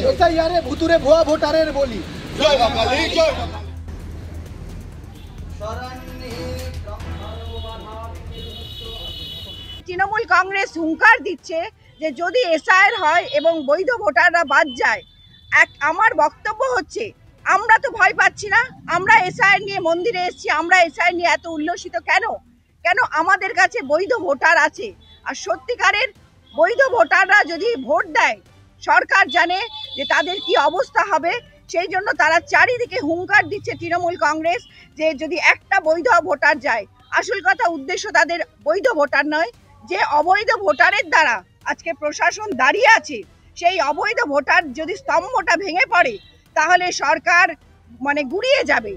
SIR ভুতুরে ভুয়া ভোটারের বলি। তৃণমূল কংগ্রেস হুঙ্কার দিচ্ছে যে যদি এসআইআর হয় এবং বৈধ ভোটাররা বাদ যায়, আমার বক্তব্য হচ্ছে আমরা তো ভয় পাচ্ছি না। আমরা এসআইআর নিয়ে মন্দিরে এসেছি, আমরা এসআইআর নিয়ে এত উল্লসিত কেন? আমাদের কাছে বৈধ ভোটার আছে। আর সত্যিকারের বৈধ ভোটাররা যদি ভোট দেয়, সরকার জানে যে তাদের কি অবস্থা হবে। সেই জন্য তারা চারিদিকে হুঙ্কার দিচ্ছে তৃণমূল কংগ্রেস যে যদি একটা বৈধ ভোটার যায়। আসল কথা, উদ্দেশ্য তাদের বৈধ ভোটার নয়, যে অবৈধ ভোটারের দ্বারা আজকে প্রশাসন দাঁড়িয়ে আছে। সেই অবৈধ ভোটার যদি স্তম্ভটা ভেঙে পড়ে, তাহলে সরকার গুড়িয়ে যাবে।